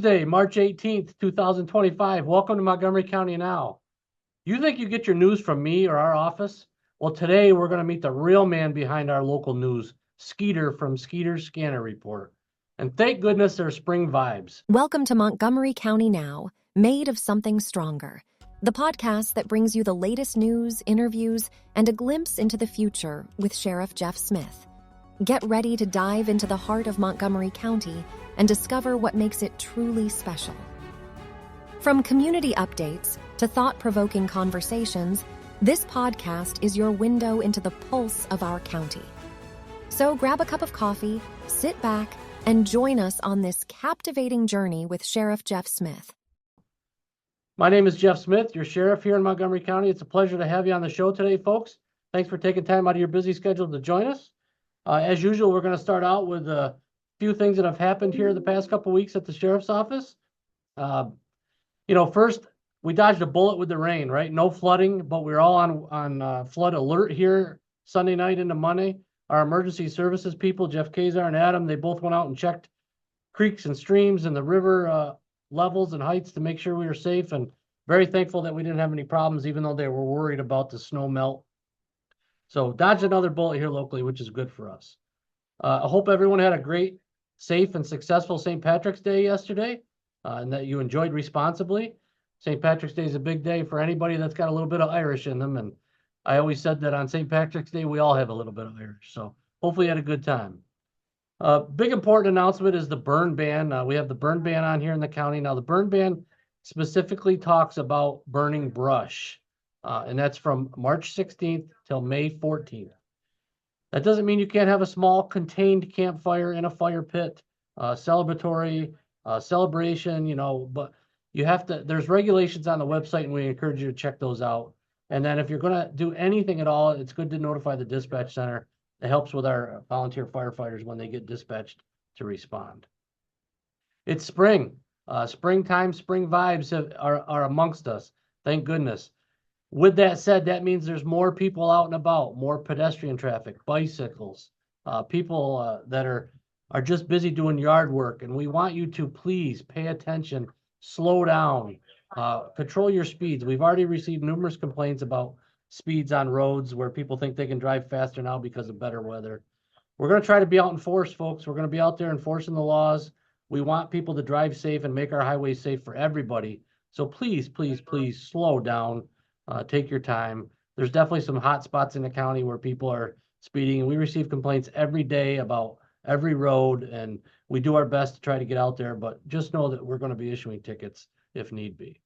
Tuesday, March 18th, 2025. Welcome to Montgomery County Now. You think you get your news from me or our office? Well, today we're going to meet the real man behind our local news, Skeeter from Skeeter's Scanner Report. And thank goodness there's spring vibes. Welcome to Montgomery County Now, made of something stronger. The podcast that brings you the latest news, interviews, and a glimpse into the future with Sheriff Jeff Smith. Get ready to dive into the heart of Montgomery County and discover what makes it truly special. From community updates to thought-provoking conversations, this podcast is your window into the pulse of our county. So grab a cup of coffee, sit back, and join us on this captivating journey with Sheriff Jeff Smith. My name is Jeff Smith, your sheriff here in Montgomery County. It's a pleasure to have you on the show today, folks. Thanks for taking time out of your busy schedule to join us. As usual, we're going to start out with a few things that have happened here the past couple of weeks at the sheriff's office. First, we dodged a bullet with the rain, right? No flooding, but we're all on flood alert here Sunday night into Monday. Our emergency services people, Jeff Kazar and Adam, they both went out and checked creeks and streams and the river levels and heights to make sure we were safe, and very thankful that we didn't have any problems, even though they were worried about the snow melt. So dodged another bullet here locally, which is good for us. I hope everyone had a great, safe, and successful St. Patrick's Day yesterday, and that you enjoyed responsibly. St. Patrick's Day is a big day for anybody that's got a little bit of Irish in them, and I always said that on St. Patrick's Day, we all have a little bit of Irish, so hopefully you had a good time. Big important announcement is the burn ban. We have the burn ban on here in the county. Now, the burn ban specifically talks about burning brush, and that's from March 16th till May 14th. That doesn't mean you can't have a small contained campfire in a fire pit, celebratory celebration, but you have to, there's regulations on the website, and we encourage you to check those out. And then if you're going to do anything at all, it's good to notify the dispatch center. It helps with our volunteer firefighters when they get dispatched to respond. It's spring. Springtime, spring vibes are amongst us. Thank goodness. With that said, that means there's more people out and about, more pedestrian traffic, bicycles, people that are just busy doing yard work. And we want you to please pay attention, slow down, control your speeds. We've already received numerous complaints about speeds on roads where people think they can drive faster now because of better weather. We're going to try to be out in force, folks. We're going to be out there enforcing the laws. We want people to drive safe and make our highways safe for everybody. So please, please, please slow down. Take your time. There's definitely some hot spots in the county where people are speeding, and we receive complaints every day about every road, and we do our best to try to get out there, but just know that we're going to be issuing tickets if need be.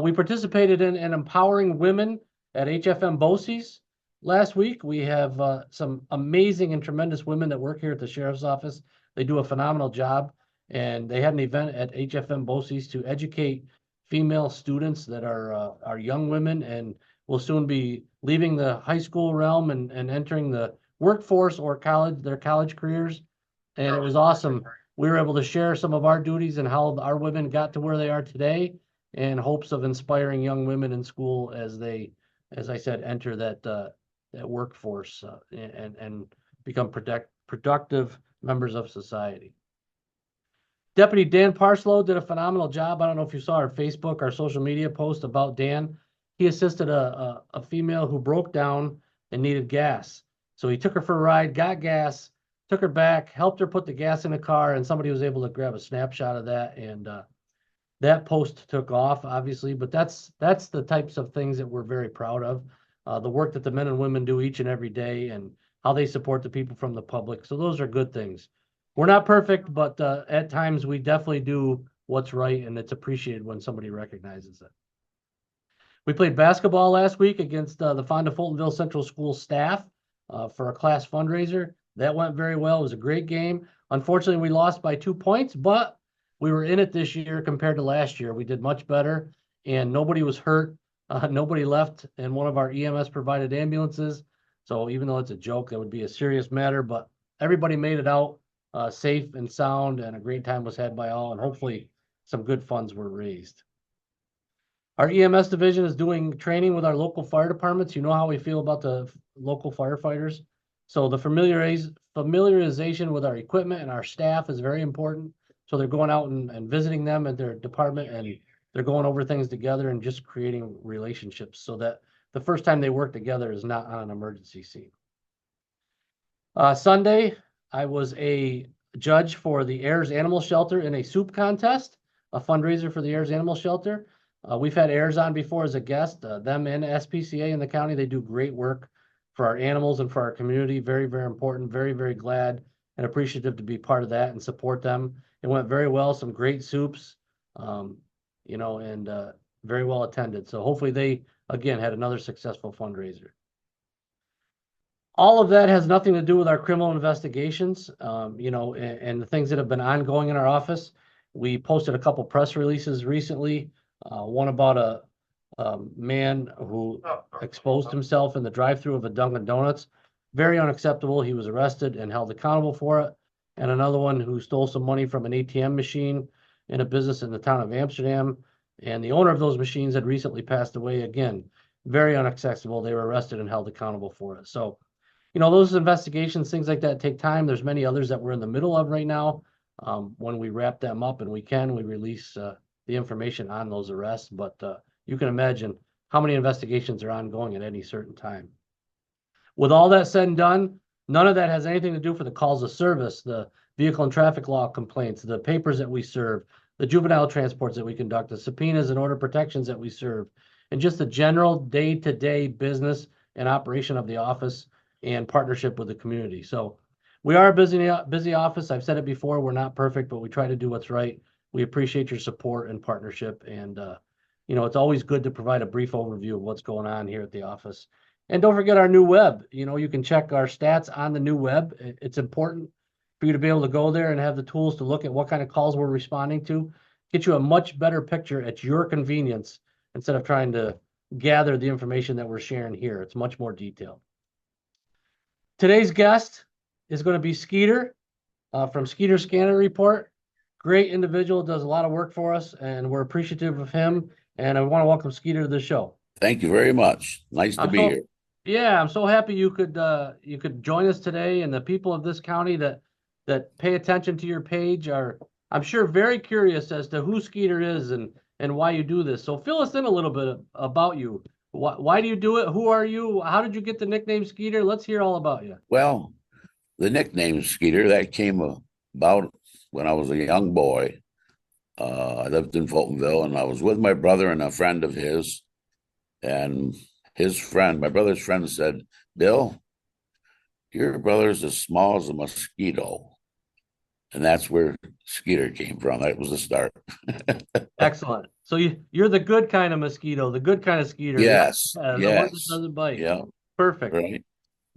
We participated in empowering women at HFM BOCES last week. We have some amazing and tremendous women that work here at the sheriff's office. They do a phenomenal job, and they had an event at HFM BOCES to educate female students that are young women and will soon be leaving the high school realm and entering the workforce or their college careers. And it was awesome. We were able to share some of our duties and how our women got to where they are today, in hopes of inspiring young women in school as they, as I said, enter that workforce and become productive members of society. Deputy Dan Parslow did a phenomenal job. I don't know if you saw our Facebook, our social media post about Dan. He assisted a female who broke down and needed gas. So he took her for a ride, got gas, took her back, helped her put the gas in the car, and somebody was able to grab a snapshot of that. And that post took off, obviously, but that's the types of things that we're very proud of. The work that the men and women do each and every day and how they support the people from the public. So those are good things. We're not perfect, but at times we definitely do what's right, and it's appreciated when somebody recognizes it. We played basketball last week against the Fonda-Fultonville Central School staff for a class fundraiser. That went very well. It was a great game. Unfortunately, we lost by 2 points, but we were in it this year compared to last year. We did much better, and nobody was hurt. Nobody left in one of our EMS-provided ambulances. So even though it's a joke, that would be a serious matter, but everybody made it out safe and sound, and a great time was had by all, and hopefully some good funds were raised. Our EMS division is doing training with our local fire departments. You know how we feel about the local firefighters. So the familiarization with our equipment and our staff is very important. So they're going out and visiting them at their department, and they're going over things together and just creating relationships so that the first time they work together is not on an emergency scene. Sunday, I was a judge for the Ayers Animal Shelter in a soup contest, a fundraiser for the Ayers Animal Shelter. We've had Ayers on before as a guest, them and SPCA in the county. They do great work for our animals and for our community. Very, very important. Very, very glad and appreciative to be part of that and support them. It went very well. Some great soups, you know, and very well attended. So hopefully they, again, had another successful fundraiser. All of that has nothing to do with our criminal investigations, you know, and the things that have been ongoing in our office. We posted a couple press releases recently, one about a man who exposed himself in the drive-thru of a Dunkin' Donuts. Very unacceptable. He was arrested and held accountable for it. And another one who stole some money from an ATM machine in a business in the town of Amsterdam. And the owner of those machines had recently passed away. Again, very unacceptable. They were arrested and held accountable for it. So, you know, those investigations, things like that take time. There's many others that we're in the middle of right now. When we wrap them up and we release the information on those arrests. But you can imagine how many investigations are ongoing at any certain time. With all that said and done, none of that has anything to do for the calls of service, the vehicle and traffic law complaints, the papers that we serve, the juvenile transports that we conduct, the subpoenas and order protections that we serve, and just the general day-to-day business and operation of the office and partnership with the community. So we are a busy office. I've said it before, we're not perfect, but we try to do what's right. We appreciate your support and partnership. And, you know, it's always good to provide a brief overview of what's going on here at the office. And don't forget our new web. You know, you can check our stats on the new web. It's important for you to be able to go there and have the tools to look at what kind of calls we're responding to, get you a much better picture at your convenience instead of trying to gather the information that we're sharing here. It's much more detailed. Today's guest is going to be Skeeter from Skeeter Scanner Report. Great individual, does a lot of work for us, and we're appreciative of him. And I want to welcome Skeeter to the show. Thank you very much. Nice to be here. Yeah, I'm so happy you could join us today, and the people of this county that pay attention to your page are, I'm sure, very curious as to who Skeeter is and why you do this. So fill us in a little bit about you. Why do you do it? Who are you? How did you get the nickname Skeeter? Let's hear all about you. Well, the nickname Skeeter, that came about when I was a young boy. I lived in Fultonville, and I was with my brother and a friend of his. And his friend, my brother's friend, said, "Bill, your brother's as small as a mosquito." And that's where Skeeter came from. That was the start. Excellent. So you're the good kind of mosquito, the good kind of Skeeter. Yes. The one yes. that doesn't bite. Yeah. Perfect. Right.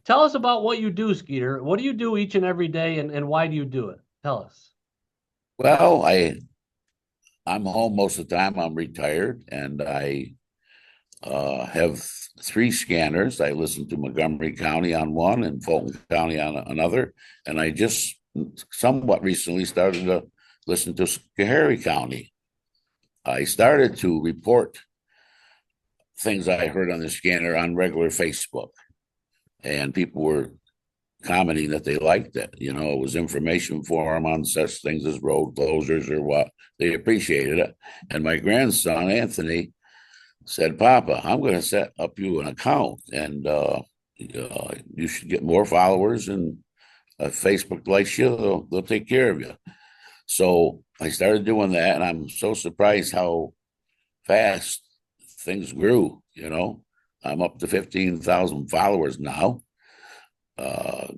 Tell us about what you do, Skeeter. What do you do each and every day, and why do you do it? Tell us. Well, I'm home most of the time. I'm retired, and I have 3 scanners. I listen to Montgomery County on one and Fulton County on another. And I just somewhat recently started to listen to Schoharie County. I started to report things I heard on the scanner on regular Facebook. And people were commenting that they liked it. You know, it was information for them on such things as road closures or what. They appreciated it. And my grandson, Anthony, said, "Papa, I'm going to set up you an account, and you should get more followers, and Facebook likes you, they'll take care of you." So I started doing that, and I'm so surprised how fast things grew. You know, I'm up to 15,000 followers now,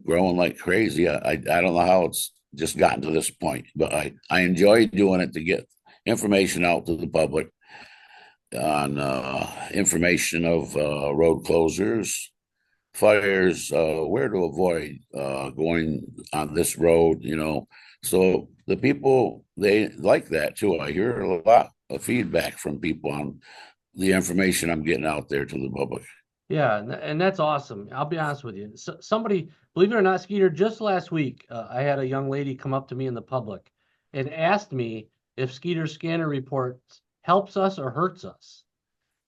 growing like crazy. I don't know how it's just gotten to this point, but I enjoy doing it to get information out to the public on information of road closures, fires, where to avoid going on this road, you know. So the people, they like that too. I hear a lot of feedback from people on the information I'm getting out there to the public. Yeah, and that's awesome. I'll be honest with you. So, somebody, believe it or not, Skeeter, just last week, I had a young lady come up to me in the public and asked me if Skeeter Scanner Reports helps us or hurts us.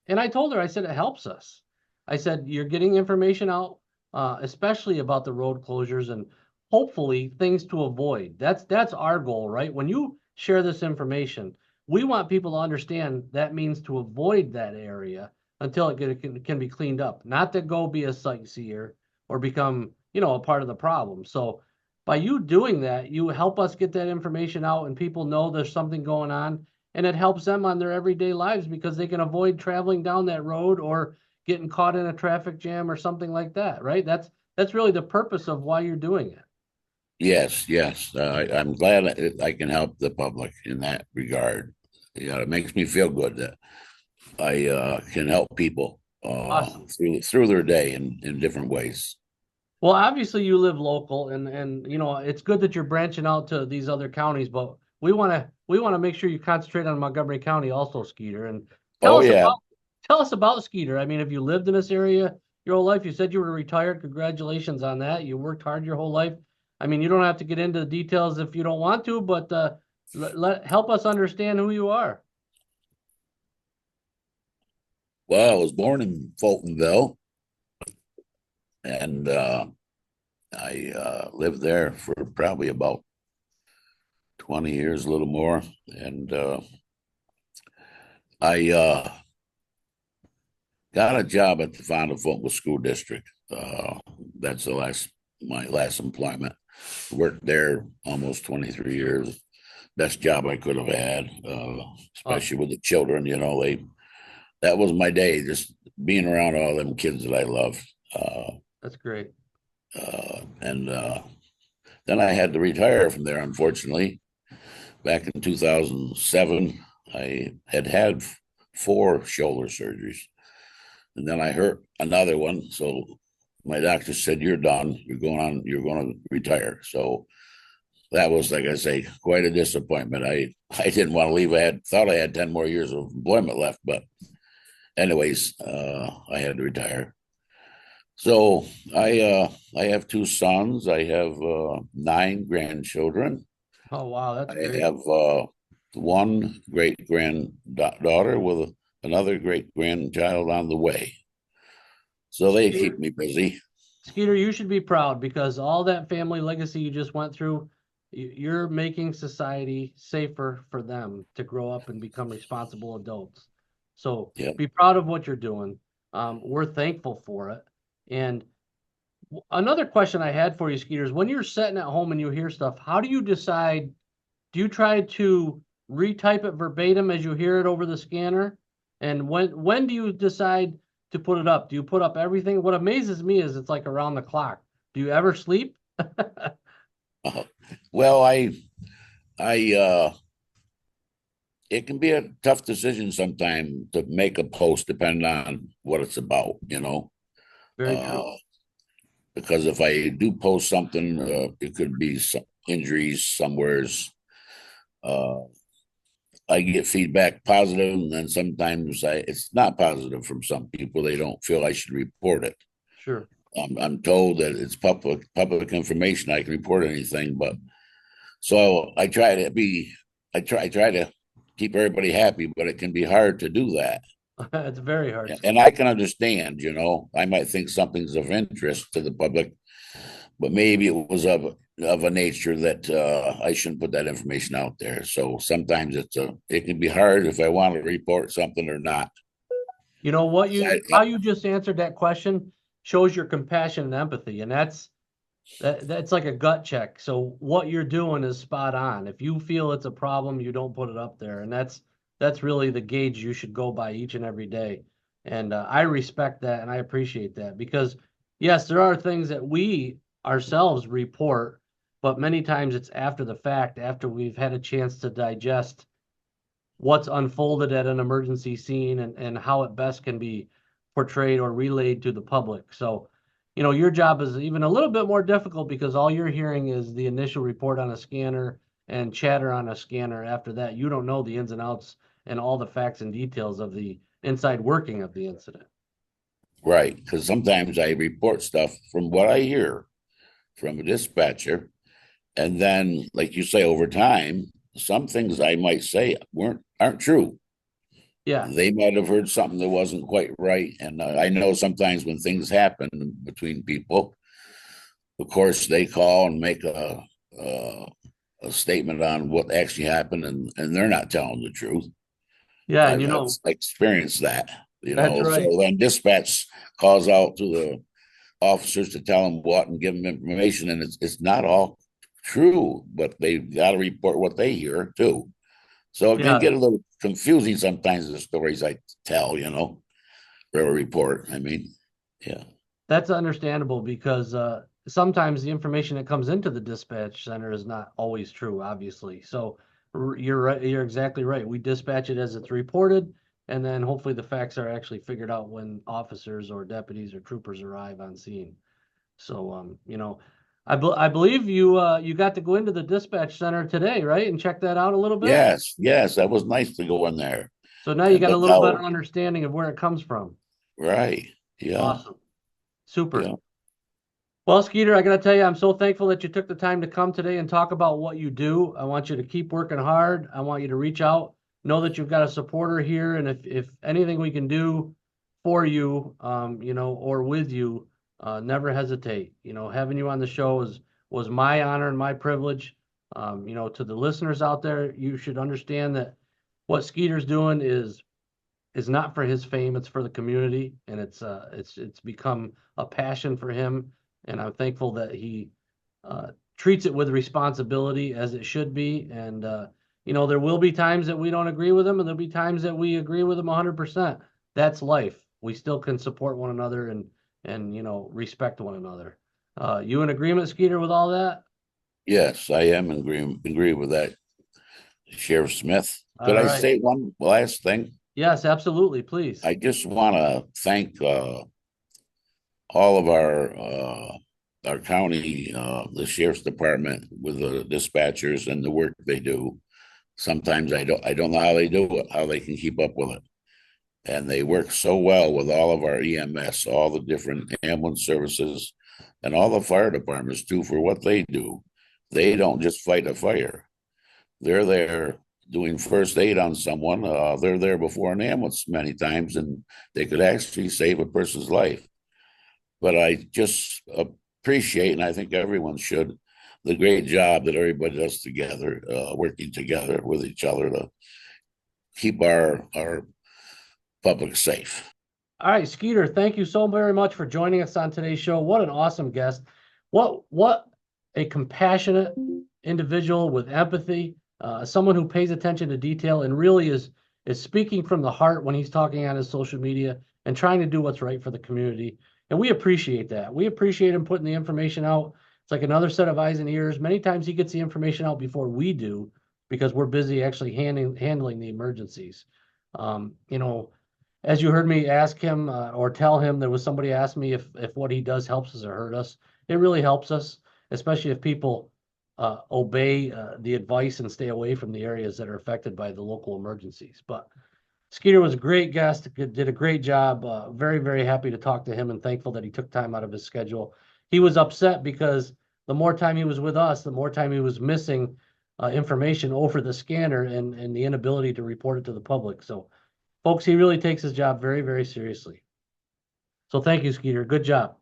And I told her, I said, it helps us. I said, you're getting information out, especially about the road closures and hopefully things to avoid. That's our goal, right? When you share this information. We want people to understand that means to avoid that area until it can be cleaned up, not to go be a sightseer or become, a part of the problem. So by you doing that, you help us get that information out and people know there's something going on, and it helps them on their everyday lives because they can avoid traveling down that road or getting caught in a traffic jam or something like that, right? That's really the purpose of why you're doing it. Yes, yes. I'm glad I can help the public in that regard. It makes me feel good that I can help people Awesome. through their day in different ways. Well, obviously you live local and it's good that you're branching out to these other counties, but we want to make sure you concentrate on Montgomery County also, Skeeter. And tell Oh us yeah. about tell us about Skeeter. I mean, have you lived in this area your whole life? You said you were retired. Congratulations on that. You worked hard your whole life. I mean, you don't have to get into the details if you don't want to, but help us understand who you are. Well, I was born in Fultonville, and I lived there for probably about 20 years, a little more. And I got a job at the Fonda-Fultonville School District. That's my last employment. Worked there almost 23 years. Best job I could have had, especially with the children. That was my day, just being around all them kids that I love. That's great. And then I had to retire from there, unfortunately. Back in 2007, I had 4 shoulder surgeries. And then I hurt another one. So my doctor said, "You're done. You're going to retire." So that was, like I say, quite a disappointment. I didn't want to leave. Thought I had 10 more years of employment left, but anyways, I had to retire. So I have 2 sons. I have 9 grandchildren. Oh, wow. That's I great. have one great granddaughter with another great grandchild on the way. So they keep me busy. Skeeter, you should be proud because all that family legacy you just went through, you're making society safer for them to grow up and become responsible adults. So Yep. be proud of what you're doing. We're thankful for it. And another question I had for you, Skeeter, is when you're sitting at home and you hear stuff, how do you decide? Do you try to retype it verbatim as you hear it over the scanner? And when do you decide to put it up? Do you put up everything? What amazes me is it's like around the clock. Do you ever sleep? Well, it can be a tough decision sometimes to make a post depending on what it's about, Very true. Because if I do post something, it could be some injuries somewheres. I get feedback positive, and then sometimes it's not positive from some people. They don't feel I should report it. Sure. I'm told that it's public information. I can report anything, but so I try to keep everybody happy, but it can be hard to do that. It's very hard. And I can understand, I might think something's of interest to the public, but maybe it was of a nature that I shouldn't put that information out there. So sometimes it can be hard if I want to report something or not. You know what how you just answered that question shows your compassion and empathy, and that's like a gut check. So what you're doing is spot on. If you feel it's a problem, you don't put it up there, and that's really the gauge you should go by each and every day. And I respect that and I appreciate that because yes, there are things that we ourselves report, but many times it's after the fact, after we've had a chance to digest what's unfolded at an emergency scene and how it best can be portrayed or relayed to the public. So, your job is even a little bit more difficult because all you're hearing is the initial report on a scanner and chatter on a scanner. After that, you don't know the ins and outs and all the facts and details of the inside working of the incident. Right, because sometimes I report stuff from what I hear from a dispatcher, and then, like you say, over time, some things I might say aren't true. Yeah, They might have heard something that wasn't quite right, and I know sometimes when things happen between people, of course, they call and make a a statement on what actually happened, and they're not telling the truth. Yeah, and I've experienced that, that's right. So then dispatch calls out to the officers to tell them what and give them information, and it's not all true, but they've got to report what they hear too. So it can get a little confusing sometimes, the stories I tell, or report. I mean, yeah. That's understandable because sometimes the information that comes into the dispatch center is not always true, obviously. So you're right. You're exactly right. We dispatch it as it's reported, and then hopefully the facts are actually figured out when officers or deputies or troopers arrive on scene. So, I believe you got to go into the dispatch center today, right, and check that out a little bit. Yes, that was nice to go in there. So now you got a little better understanding of where it comes from. Right. Yeah. Awesome. Super. Yeah. Well, Skeeter, I got to tell you, I'm so thankful that you took the time to come today and talk about what you do. I want you to keep working hard. I want you to reach out, know that you've got a supporter here. And if anything we can do for you, or with you, never hesitate. Having you on the show was my honor and my privilege. To the listeners out there, you should understand that what Skeeter's doing is not for his fame, it's for the community, and it's become a passion for him. And I'm thankful that he treats it with responsibility as it should be. And there will be times that we don't agree with him, and there'll be times that we agree with him 100%. That's life. We still can support one another and respect one another. You in agreement, Skeeter, with all that? Yes, I am in agree with that, Sheriff Smith. Could I say one last thing? Yes, absolutely. Please. I just want to thank all of our county, the sheriff's department, with the dispatchers and the work they do. Sometimes I don't know how they do it, how they can keep up with it. And they work so well with all of our EMS, all the different ambulance services, and all the fire departments too, for what they do. They don't just fight a fire. They're there doing first aid on someone. They're there before an ambulance many times, and they could actually save a person's life. But I just appreciate, and I think everyone should, the great job that everybody does together, working together with each other to keep our public safe. All right, Skeeter, thank you so very much for joining us on today's show. What an awesome guest. What a compassionate individual with empathy, someone who pays attention to detail and really is speaking from the heart when he's talking on his social media and trying to do what's right for the community. And we appreciate that. We appreciate him putting the information out. It's like another set of eyes and ears. Many times he gets the information out before we do because we're busy actually handling the emergencies. As you heard me ask him or tell him, there was somebody asked me if what he does helps us or hurt us. It really helps us, especially if people obey the advice and stay away from the areas that are affected by the local emergencies. But Skeeter was a great guest, did a great job. Very, very happy to talk to him and thankful that he took time out of his schedule. He was upset because the more time he was with us, the more time he was missing information over the scanner and the inability to report it to the public. So, folks, he really takes his job very, very seriously. So thank you, Skeeter. Good job.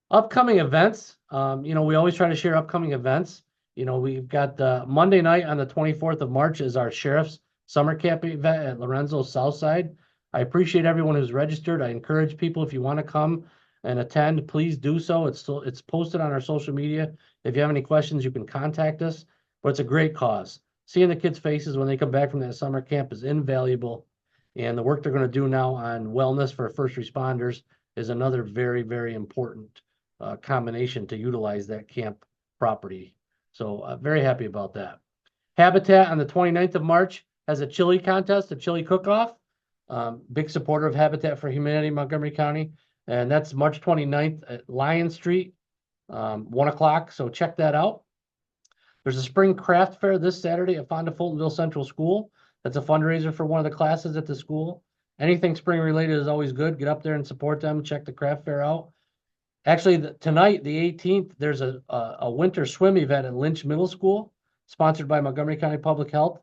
Upcoming events. We always try to share upcoming events. We've got Monday night on the 24th of March is our sheriff's summer camp event at Lorenzo's Southside. I appreciate everyone who's registered. I encourage people, if you want to come and attend, please do so. It's posted on our social media. If you have any questions, you can contact us. But it's a great cause. Seeing the kids' faces when they come back from that summer camp is invaluable. And the work they're going to do now on wellness for first responders is another very, very important combination to utilize that camp property. So very happy about that. Habitat on the 29th of March has a chili contest, a chili cook-off. Big supporter of Habitat for Humanity, Montgomery County. And that's March 29th at Lion Street, 1 o'clock. So check that out. There's a spring craft fair this Saturday at Fonda-Fultonville Central School. That's a fundraiser for one of the classes at the school. Anything spring related is always good. Get up there and support them. Check the craft fair out. Actually, tonight, the 18th, there's a winter swim event at Lynch Middle School, sponsored by Montgomery County Public Health.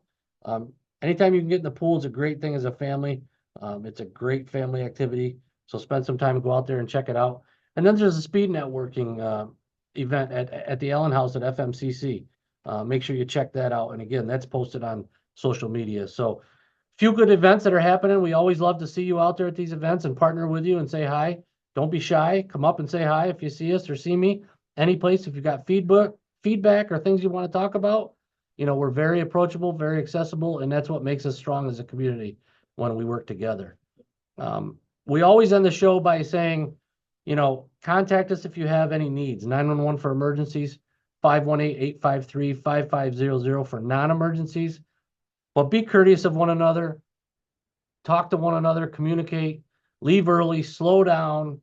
Anytime you can get in the pool is a great thing as a family. It's a great family activity. So spend some time and go out there and check it out. And then there's a speed networking event at the Allen House at FMCC. make sure you check that out. And again, that's posted on social media. So few good events that are happening. We always love to see you out there at these events and partner with you and say hi. Don't be shy. Come up and say hi if you see us or see me. Any place, if you've got feedback or things you want to talk about, we're very approachable, very accessible, and that's what makes us strong as a community when we work together. We always end the show by saying, contact us if you have any needs. 911 for emergencies, 518-853-5500 for non-emergencies. But be courteous of one another, talk to one another, communicate, leave early, slow down,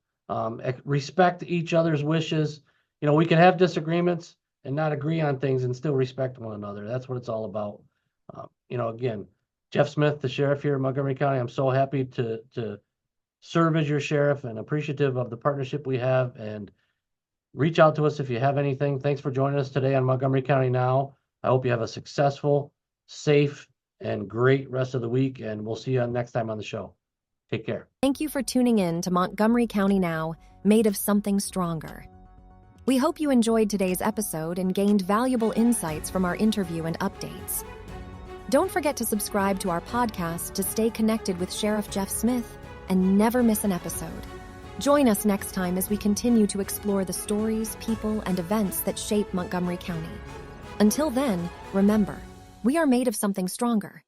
respect each other's wishes. We can have disagreements and not agree on things and still respect one another. That's what it's all about. Again, Jeff Smith, the sheriff here in Montgomery County, I'm so happy to serve as your sheriff and appreciative of the partnership we have, and reach out to us if you have anything. Thanks for joining us today on Montgomery County Now. I hope you have a successful, safe, and great rest of the week, and we'll see you next time on the show. Take care. Thank you for tuning in to Montgomery County Now, made of something stronger. We hope you enjoyed today's episode and gained valuable insights from our interview and updates. Don't forget to subscribe to our podcast to stay connected with Sheriff Jeff Smith and never miss an episode. Join us next time as we continue to explore the stories, people, and events that shape Montgomery County. Until then, remember, we are made of something stronger.